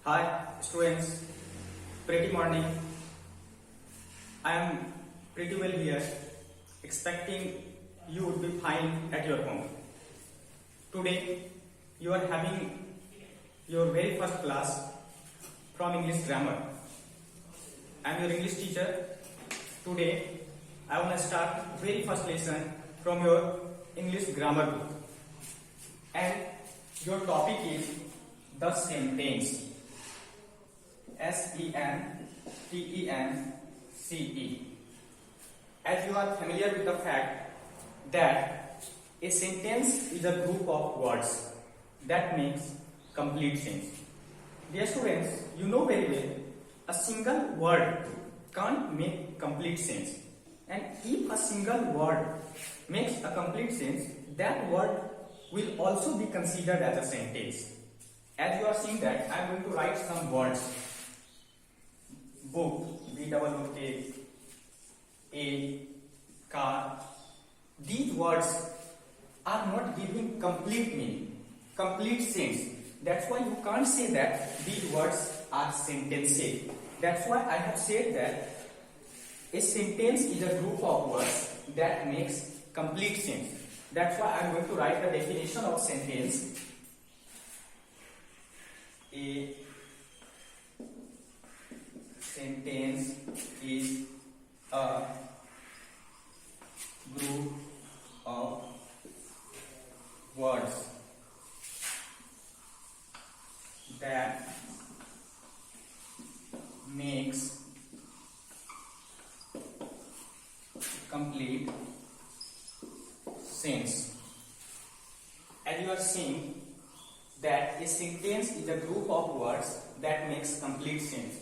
Hi students, pretty morning. I am pretty well here, expecting you would be fine at your home. Today you are having your very first class from English grammar. I am your English teacher. Today I want to start very first lesson from your English grammar book. And your topic is the sentence. SENTENCE. As you are familiar with the fact that a sentence is a group of words that makes complete sense. Dear students, you know very well a single word can't make complete sense. And if a single word makes a complete sense, that word will also be considered as a sentence. As you are seeing that, I am going to write some words. Book, B-O-O-K, a, car. These words are not giving complete meaning, complete sense. That's why you can't say that these words are sentences. That's why I have said that a sentence is a group of words that makes complete sense. That's why I'm going to write the definition of sentence. A sentence is a group of words that makes complete sense. As you are seeing that a sentence is a group of words that makes complete sense.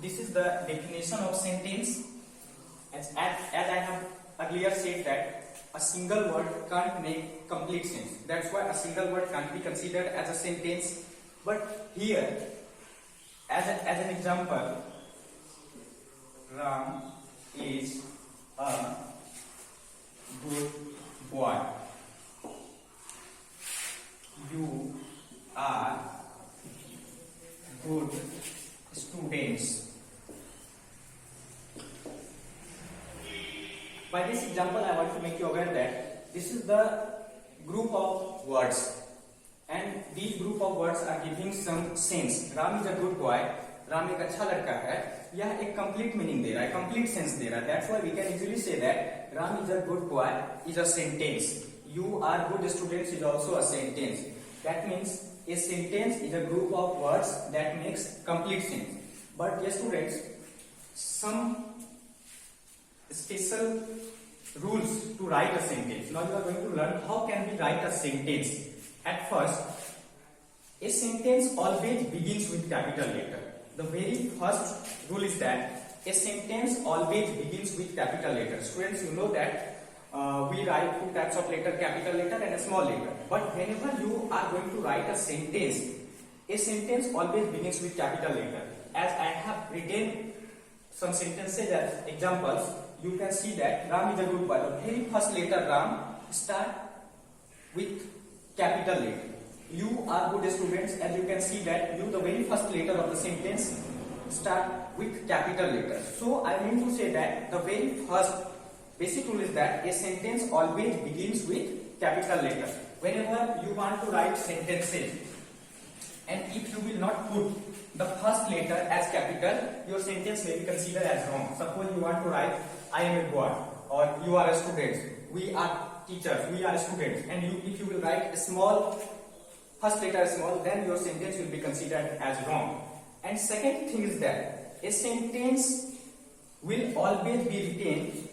This is the definition of sentence. As I have earlier said that a single word can't make complete sense. That's why a single word can't be considered as a sentence. But here, as an example, Ram is a good boy. You are good students. By this example, I want to make you aware that this is the group of words, and these group of words are giving some sense. Ram is a good boy. Ram एक अच्छा लड़का है. यह एक complete meaning दे रहा है, complete sense दे रहा है. That's why we can easily say that Ram is a good boy is a sentence. You are good students is also a sentence. That means a sentence is a group of words that makes complete sense. But yes, students, some special rules to write a sentence. Now you are going to learn how can we write a sentence. At first, a sentence always begins with capital letter. The very first rule is that a sentence always begins with capital letter. Students, you know that we write two types of letter, capital letter and a small letter. But whenever you are going to write a sentence always begins with capital letter. As I have written some sentences as examples, you can see that Ram is a good boy. The very first letter Ram start with capital letter. You are good students. As you can see that the very first letter of the sentence start with capital letter. So I mean to say that the very first basic rule is that a sentence always begins with capital letter. Whenever you want to write sentences, and if you will not put the first letter as capital, your sentence may be considered as wrong. Suppose you want to write I am a boy, or you are a student, we are teachers, we are students, and if you will write a small first letter small, then your sentence will be considered as wrong. And second thing is that a sentence will always be written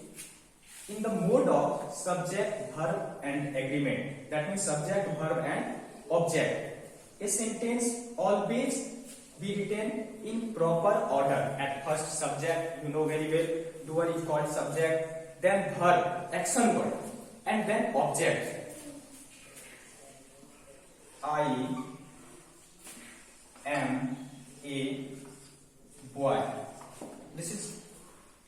in the mode of subject, verb and agreement. That means subject, verb and object. A sentence always be written in proper order. At first subject, you know very well, doer is called subject, then verb, action word, and then object. I am a boy. This is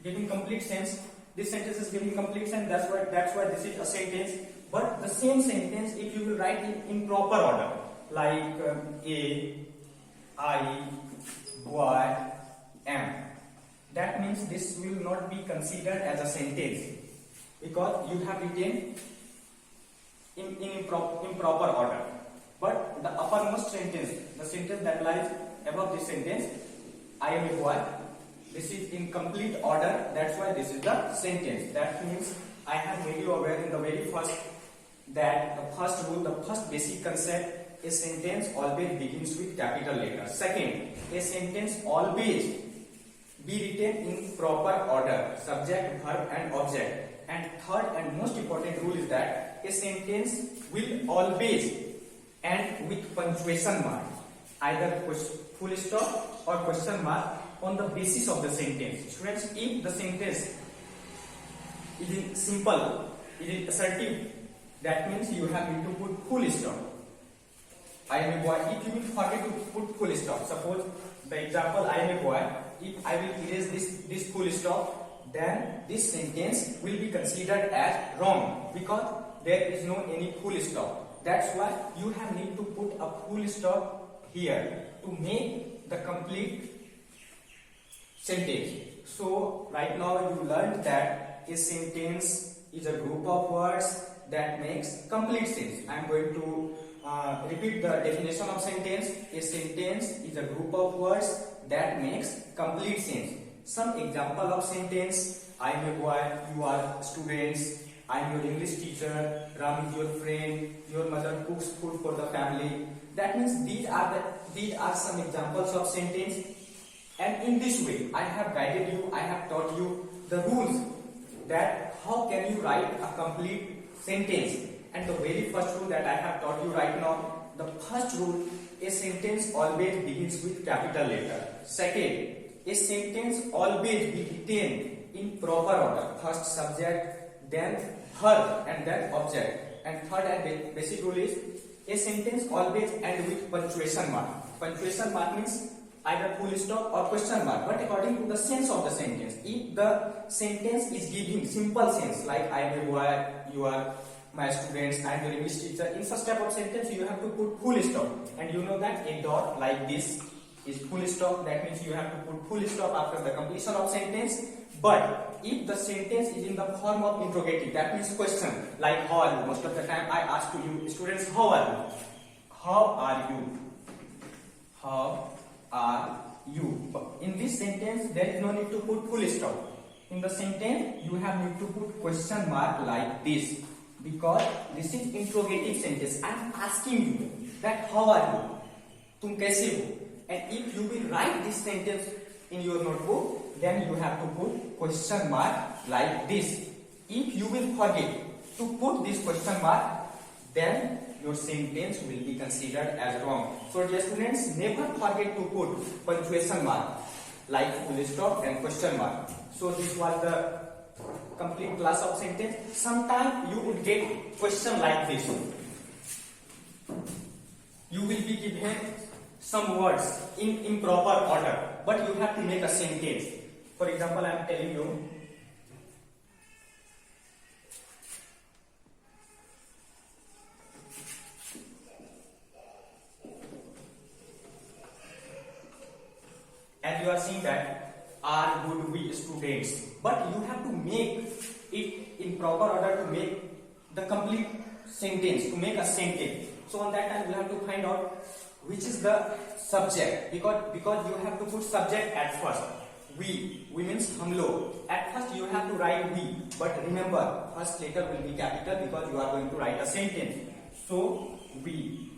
giving complete sense. This sentence is giving complete sense. That's why this is a sentence. But the same sentence, if you will write it in proper order, like A, I, boy, am. That means this will not be considered as a sentence because you have written in improper order. But the uppermost sentence, the sentence that lies above this sentence, I am a boy, this is in complete order. That's why this is the sentence. That means I have made you aware in the very first that the first rule, the first basic concept, a sentence always begins with capital letter. Second, a sentence always be written in proper order, subject, verb and object. And third and most important rule is that a sentence will always end with punctuation mark, either full stop or question mark on the basis of the sentence. Students, if the sentence is simple, it is assertive, that means you have to put full stop. I am a boy. If you will forget to put full stop, suppose the example I am a boy, if I will erase this full stop, then this sentence will be considered as wrong because there is no any full stop. That's why you have need to put a full stop here to make the complete sentence. So right now you learned that a sentence is a group of words that makes complete sense. I am going to repeat the definition of sentence. A sentence is a group of words that makes complete sense. Some example of sentence: I am a boy, you are students, I am your English teacher, Ram is your friend, your mother cooks food for the family. That means these are some examples of sentence. And in this way, I have guided you, I have taught you the rules that how can you write a complete sentence. And the very first rule that I have taught you right now, the first rule, a sentence always begins with capital letter. Second, a sentence always be written in proper order. First subject, then verb, and then object. And third and basic rule is a sentence always end with punctuation mark. Punctuation mark means either full stop or question mark, but according to the sense of the sentence. If the sentence is giving simple sense, like I am a boy, you are my students, I am your English teacher, in such type of sentence you have to put full stop. And you know that a dot like this is full stop. That means you have to put full stop after the completion of sentence. But if the sentence is in the form of interrogative, that means question, like how are you? Most of the time I ask to you, students, how are you? How are you? How are you? In this sentence there is no need to put full stop. In the sentence you have need to put question mark like this, because this is interrogative sentence. I am asking you that how are you? Tum kaise ho? And if you will write this sentence in your notebook, then you have to put question mark like this. If you will forget to put this question mark, then your sentence will be considered as wrong. So dear students, never forget to put punctuation mark like full stop and question mark. So this was the complete class of sentence. Sometimes you would get question like this. You will be given some words in improper order, but you have to make a sentence. For example, I am telling you, as you are seeing that, are good we students, but you have to make it in proper order to make the complete sentence, to make a sentence. So on that time you have to find out which is the subject, because you have to put subject at first. We means hum log. At first you have to write we, but remember first letter will be capital because you are going to write a sentence. So we,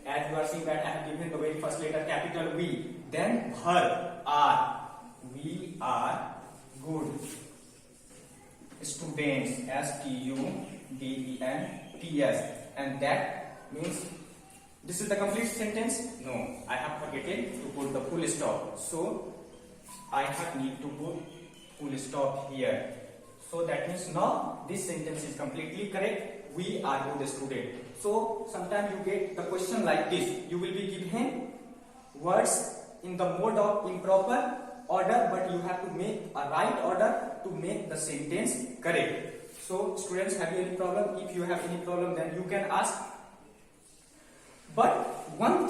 as you are seeing that I have given the very first letter capital we, then verb are. We are good students, students, and that means this is the complete sentence. No, I have forgotten to put the full stop, so I have need to put full stop here. So that means now this sentence is completely correct. We are good student. So sometimes you get the question like this. You will be given words in the mode of improper order, but you have to make a right order to make the sentence correct. So students, have you any problem? If you have any problem, then you can ask. But one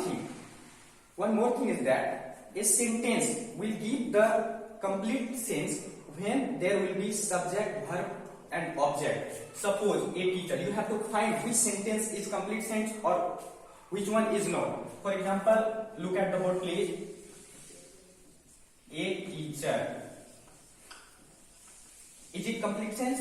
one more thing is that a sentence will give the complete sense when there will be subject, verb and object. Suppose a teacher, you have to find which sentence is complete sense or which one is not. For example, look at the board please. A teacher. Is it complete sense?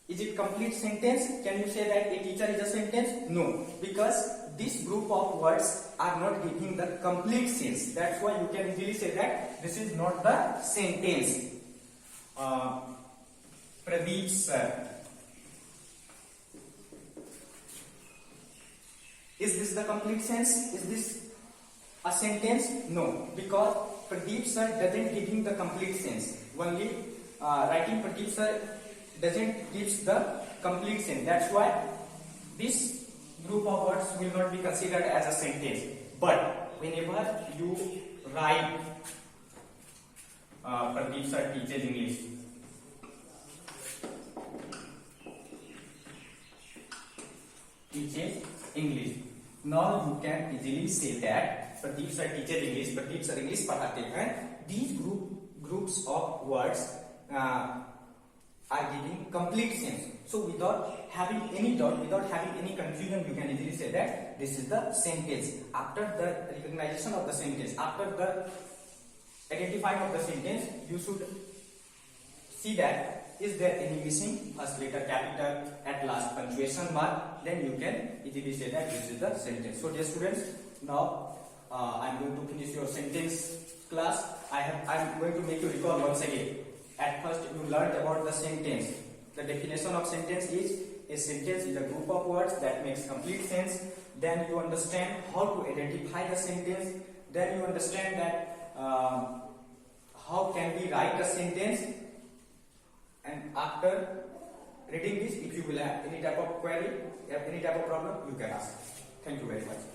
Is it complete sentence? Can you say that a teacher is a sentence? No, because this group of words are not giving the complete sense. That's why you can easily say that this is not the sentence. Pradeep sir. Is this the complete sense? Is this a sentence? No, because Pradeep sir doesn't giving the complete sense. Only writing Pradeep sir doesn't gives the complete sense. That's why this group of words will not be considered as a sentence. But whenever you write Pradeep sir teaches English, teaches English. Now you can easily say that Pradeep sir teaches English, Pradeep sir English पढ़ाते हैं. These groups of words are giving complete sense. So without having any doubt, without having any confusion, you can easily say that this is the sentence. After the recognition of the sentence, after the identifying of the sentence, you should see that is there any missing first letter capital, at last punctuation mark, then you can easily say that this is the sentence. So dear students, now I am going to finish your sentence class. I am going to make you recall once again. At first you learned about the sentence. The definition of sentence is a sentence is a group of words that makes complete sense. Then you understand how to identify the sentence. Then you understand that how can we write a sentence. And after reading this, if you will have any type of query, any type of problem, you can ask. Thank you very much.